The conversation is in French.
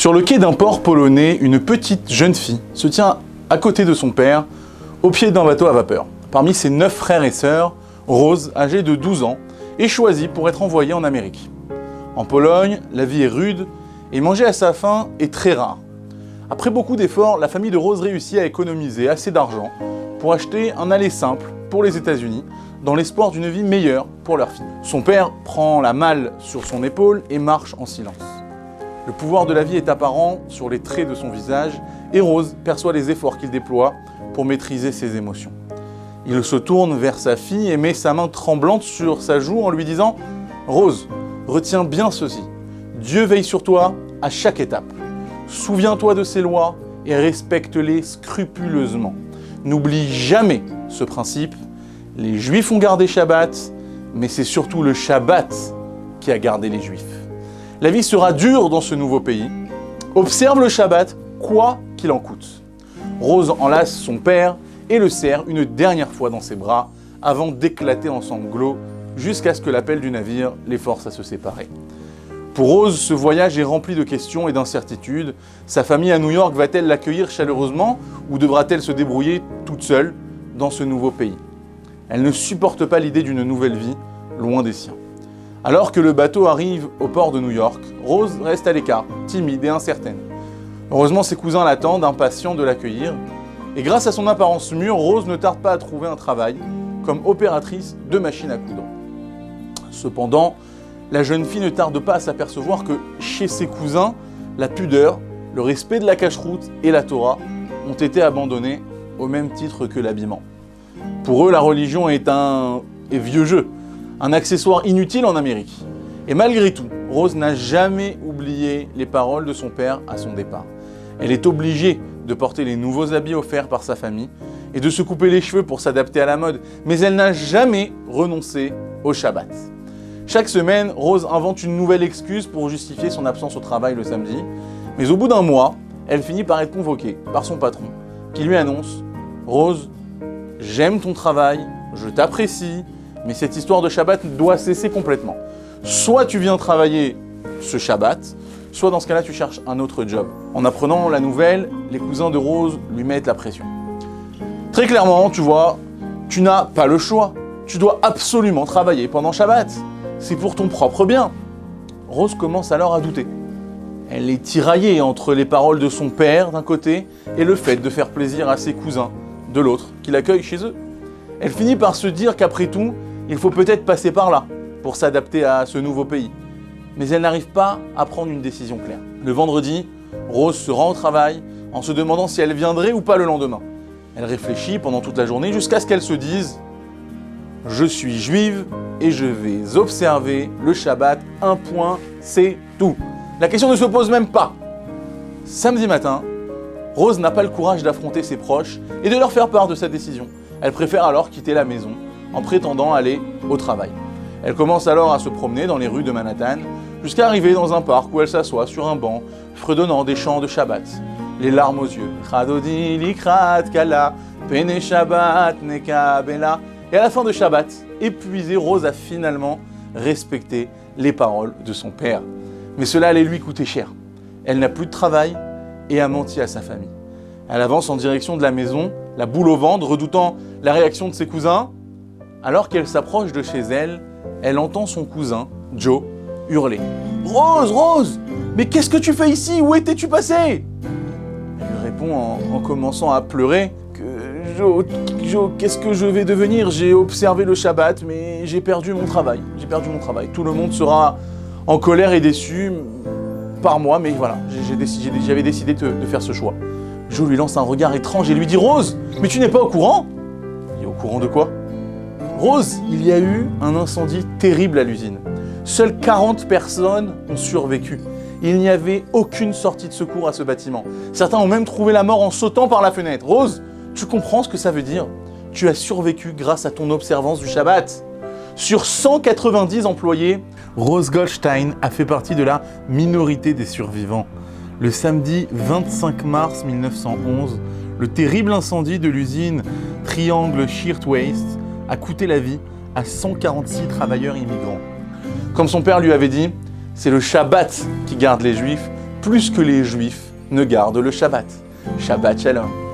Sur le quai d'un port polonais, une petite jeune fille se tient à côté de son père, au pied d'un bateau à vapeur. Parmi ses 9 frères et sœurs, Rose, âgée de 12 ans, est choisie pour être envoyée en Amérique. En Pologne, la vie est rude et manger à sa faim est très rare. Après beaucoup d'efforts, la famille de Rose réussit à économiser assez d'argent pour acheter un aller simple pour les États-Unis, dans l'espoir d'une vie meilleure pour leur fille. Son père prend la malle sur son épaule et marche en silence. Le pouvoir de la vie est apparent sur les traits de son visage et Rose perçoit les efforts qu'il déploie pour maîtriser ses émotions. Il se tourne vers sa fille et met sa main tremblante sur sa joue en lui disant « Rose, retiens bien ceci. Dieu veille sur toi à chaque étape. Souviens-toi de ses lois et respecte-les scrupuleusement. N'oublie jamais ce principe. Les Juifs ont gardé Shabbat, mais c'est surtout le Shabbat qui a gardé les Juifs. La vie sera dure dans ce nouveau pays. Observe le Shabbat, quoi qu'il en coûte. » Rose enlace son père et le serre une dernière fois dans ses bras avant d'éclater en sanglots jusqu'à ce que l'appel du navire les force à se séparer. Pour Rose, ce voyage est rempli de questions et d'incertitudes. Sa famille à New York va-t-elle l'accueillir chaleureusement ou devra-t-elle se débrouiller toute seule dans ce nouveau pays? Elle ne supporte pas l'idée d'une nouvelle vie, loin des siens. Alors que le bateau arrive au port de New York, Rose reste à l'écart, timide et incertaine. Heureusement, ses cousins l'attendent, impatients de l'accueillir. Et grâce à son apparence mûre, Rose ne tarde pas à trouver un travail comme opératrice de machine à coudre. Cependant, la jeune fille ne tarde pas à s'apercevoir que chez ses cousins, la pudeur, le respect de la cache-route et la Torah ont été abandonnés au même titre que l'habillement. Pour eux, la religion est vieux jeu, un accessoire inutile en Amérique. Et malgré tout, Rose n'a jamais oublié les paroles de son père à son départ. Elle est obligée de porter les nouveaux habits offerts par sa famille et de se couper les cheveux pour s'adapter à la mode, mais elle n'a jamais renoncé au Shabbat. Chaque semaine, Rose invente une nouvelle excuse pour justifier son absence au travail le samedi, mais au bout d'un mois, elle finit par être convoquée par son patron, qui lui annonce « Rose, j'aime ton travail, je t'apprécie, mais cette histoire de Shabbat doit cesser complètement. Soit tu viens travailler ce Shabbat, soit dans ce cas-là, tu cherches un autre job. » En apprenant la nouvelle, les cousins de Rose lui mettent la pression. Très clairement, tu vois, tu n'as pas le choix. Tu dois absolument travailler pendant Shabbat. C'est pour ton propre bien. Rose commence alors à douter. Elle est tiraillée entre les paroles de son père d'un côté et le fait de faire plaisir à ses cousins de l'autre, qui l'accueillent chez eux. Elle finit par se dire qu'après tout, il faut peut-être passer par là pour s'adapter à ce nouveau pays. Mais elle n'arrive pas à prendre une décision claire. Le vendredi, Rose se rend au travail en se demandant si elle viendrait ou pas le lendemain. Elle réfléchit pendant toute la journée jusqu'à ce qu'elle se dise « Je suis juive et je vais observer le Shabbat, un point, c'est tout. » La question ne se pose même pas. Samedi matin, Rose n'a pas le courage d'affronter ses proches et de leur faire part de sa décision. Elle préfère alors quitter la maison en prétendant aller au travail. Elle commence alors à se promener dans les rues de Manhattan jusqu'à arriver dans un parc où elle s'assoit sur un banc fredonnant des chants de Shabbat. Les larmes aux yeux. Chadodi likrat kala, pene Shabbat nekabela. Et à la fin de Shabbat, épuisée, Rose a finalement respecté les paroles de son père. Mais cela allait lui coûter cher. Elle n'a plus de travail et a menti à sa famille. Elle avance en direction de la maison, la boule au ventre, redoutant la réaction de ses cousins. Alors qu'elle s'approche de chez elle, elle entend son cousin, Joe, hurler « Rose, Rose, mais qu'est-ce que tu fais ici? Où étais-tu passé ?» Elle lui répond en commençant à pleurer que « Joe, qu'est-ce que je vais devenir? J'ai observé le Shabbat, mais j'ai perdu mon travail. Tout le monde sera en colère et déçu par moi, mais voilà, j'avais décidé de faire ce choix. » Joe lui lance un regard étrange et lui dit « Rose, mais tu n'es pas au courant ?» Il est au courant de quoi? Rose, il y a eu un incendie terrible à l'usine. Seules 40 personnes ont survécu. Il n'y avait aucune sortie de secours à ce bâtiment. Certains ont même trouvé la mort en sautant par la fenêtre. Rose, tu comprends ce que ça veut dire? Tu as survécu grâce à ton observance du Shabbat. Sur 190 employés, Rose Goldstein a fait partie de la minorité des survivants. Le samedi 25 mars 1911, le terrible incendie de l'usine Triangle Shirtwaist a coûté la vie à 146 travailleurs immigrants. Comme son père lui avait dit, c'est le Shabbat qui garde les Juifs plus que les Juifs ne gardent le Shabbat. Shabbat Shalom.